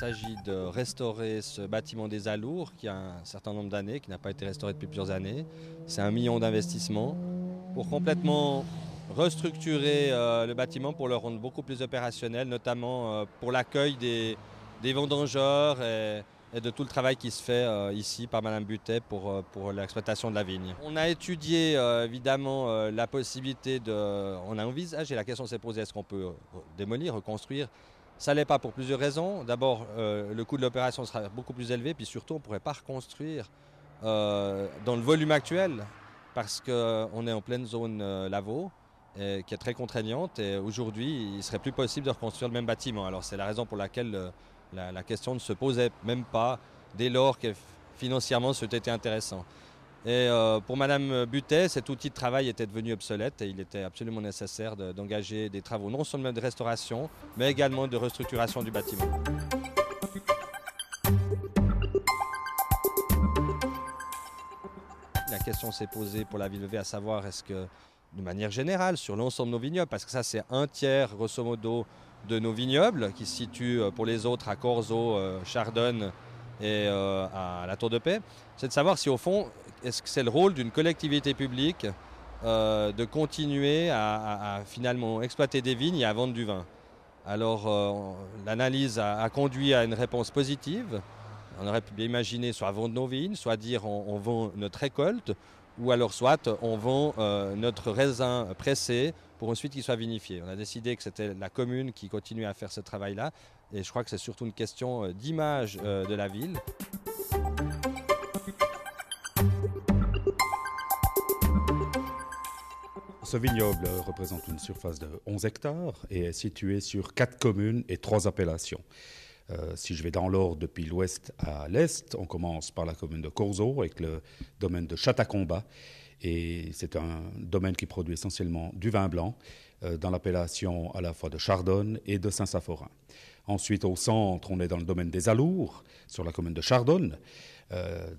s'agit de restaurer ce bâtiment des Alours qui a un certain nombre d'années, qui n'a pas été restauré depuis plusieurs années. C'est 1 million d'investissements pour complètement restructurer le bâtiment pour le rendre beaucoup plus opérationnel, notamment pour l'accueil des vendangeurs et de tout le travail qui se fait ici par Madame Butet pour l'exploitation de la vigne. On a étudié évidemment la possibilité on a envisagé, la question s'est posée, est-ce qu'on peut démolir, reconstruire? Ça l'est pas pour plusieurs raisons. D'abord, le coût de l'opération sera beaucoup plus élevé, puis surtout on ne pourrait pas reconstruire dans le volume actuel parce qu'on est en pleine zone Lavaux qui est très contraignante et aujourd'hui il ne serait plus possible de reconstruire le même bâtiment. Alors c'est la raison pour laquelle la question ne se posait même pas dès lors que financièrement c'était intéressant. Et pour Madame Butet, cet outil de travail était devenu obsolète et il était absolument nécessaire d'engager des travaux non seulement de restauration, mais également de restructuration du bâtiment. La question s'est posée pour la Ville V, à savoir est-ce que, de manière générale, sur l'ensemble de nos vignobles, parce que ça c'est 1/3 grosso modo de nos vignobles qui se situent pour les autres à Corzo, Chardonne et à la Tour de Paix, c'est de savoir si au fond, est-ce que c'est le rôle d'une collectivité publique de continuer à finalement exploiter des vignes et à vendre du vin. Alors l'analyse a conduit à une réponse positive. On aurait pu bien imaginer soit vendre nos vignes, soit dire on vend notre récolte, ou alors soit on vend notre raisin pressé pour ensuite qu'il soit vinifié. On a décidé que c'était la commune qui continuait à faire ce travail-là et je crois que c'est surtout une question d'image de la ville. Ce vignoble représente une surface de 11 hectares et est situé sur 4 communes et 3 appellations. Si je vais dans l'ordre depuis l'ouest à l'est, on commence par la commune de Corzo avec le domaine de Châtacombat. Et c'est un domaine qui produit essentiellement du vin blanc dans l'appellation à la fois de Chardonne et de Saint-Saphorin. Ensuite, au centre, on est dans le domaine des Alours, sur la commune de Chardonne,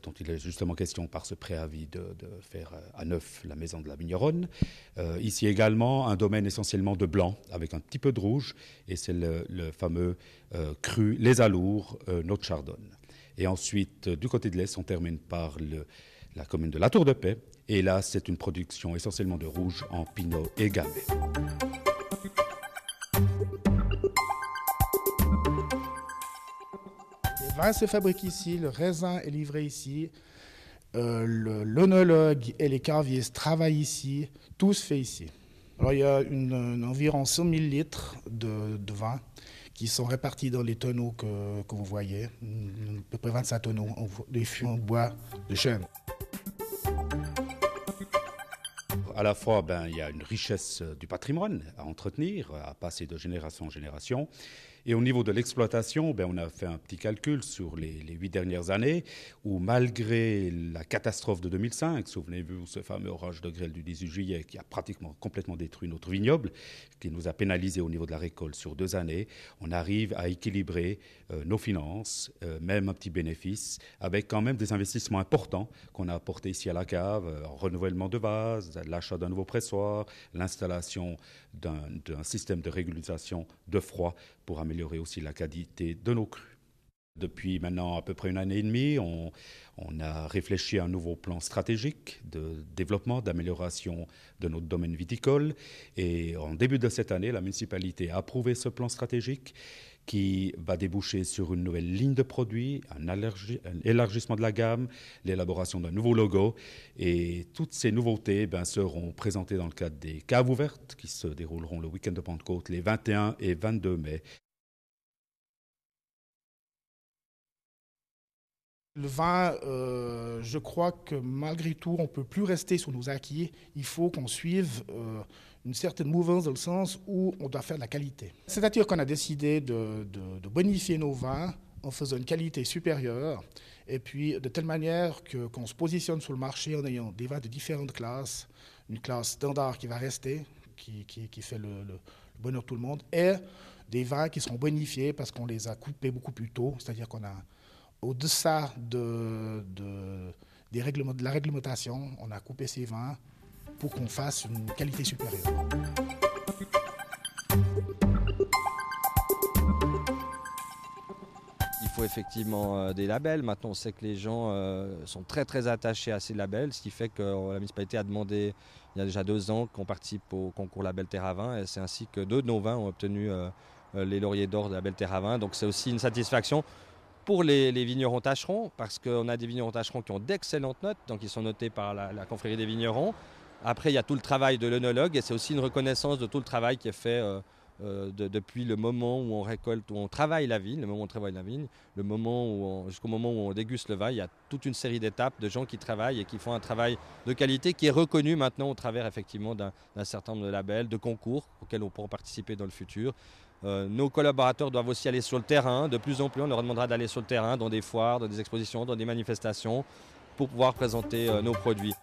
dont il est justement question par ce préavis de faire à neuf la maison de la vigneronne. Ici également, un domaine essentiellement de blanc, avec un petit peu de rouge, et c'est le fameux cru Les Alours, notre Chardonne. Et ensuite, du côté de l'Est, on termine par la commune de la Tour de Paix, et là, c'est une production essentiellement de rouge en pinot et gamay. Le vin se fabrique ici, le raisin est livré ici, l'œnologue et les carviers travaillent ici, tout se fait ici. Alors il y a environ 100 000 litres de vin qui sont répartis dans les tonneaux que vous voyez, à peu près 25 tonneaux, des fûts en bois de chêne. À la fois, il y a une richesse du patrimoine à entretenir, à passer de génération en génération. Et au niveau de l'exploitation, on a fait un petit calcul sur les 8 dernières années où, malgré la catastrophe de 2005, souvenez-vous, ce fameux orage de grêle du 18 juillet qui a pratiquement complètement détruit notre vignoble, qui nous a pénalisé au niveau de la récolte sur 2 années, on arrive à équilibrer nos finances, même un petit bénéfice, avec quand même des investissements importants qu'on a apportés ici à la cave, renouvellement de vases, l'achat d'un nouveau pressoir, l'installation d'un système de régulation de froid pour améliorer aussi la qualité de nos crus. Depuis maintenant à peu près 1 année et demie, on a réfléchi à un nouveau plan stratégique de développement, d'amélioration de notre domaine viticole. Et en début de cette année, la municipalité a approuvé ce plan stratégique qui va déboucher sur une nouvelle ligne de produits, un élargissement de la gamme, l'élaboration d'un nouveau logo. Et toutes ces nouveautés seront présentées dans le cadre des caves ouvertes qui se dérouleront le week-end de Pentecôte les 21 et 22 mai. Le vin, je crois que malgré tout, on ne peut plus rester sur nos acquis. Il faut qu'on suive une certaine mouvance dans le sens où on doit faire de la qualité. C'est-à-dire qu'on a décidé de bonifier nos vins en faisant une qualité supérieure et puis de telle manière qu'on se positionne sur le marché en ayant des vins de différentes classes, une classe standard qui va rester, qui fait le bonheur de tout le monde, et des vins qui seront bonifiés parce qu'on les a coupés beaucoup plus tôt, c'est-à-dire qu'on a au-deçà de la réglementation, on a coupé ces vins pour qu'on fasse une qualité supérieure. faut effectivement des labels. Maintenant, on sait que les gens sont très très attachés à ces labels, ce qui fait que la municipalité a demandé il y a déjà 2 ans qu'on participe au concours Label Terre à Vin, et c'est ainsi que 2 de nos vins ont obtenu les lauriers d'or de Label Terre à Vin. Donc c'est aussi une satisfaction pour les vignerons tâcherons, parce qu'on a des vignerons tâcherons qui ont d'excellentes notes, donc ils sont notés par la confrérie des vignerons. Après, il y a tout le travail de l'œnologue, et c'est aussi une reconnaissance de tout le travail qui est fait depuis le moment où on récolte, où on travaille la vigne, jusqu'au moment où on déguste le vin. Il y a toute une série d'étapes de gens qui travaillent et qui font un travail de qualité qui est reconnu maintenant au travers effectivement d'un certain nombre de labels, de concours auxquels on pourra participer dans le futur. Nos collaborateurs doivent aussi aller sur le terrain. De plus en plus, on leur demandera d'aller sur le terrain, dans des foires, dans des expositions, dans des manifestations, pour pouvoir présenter nos produits.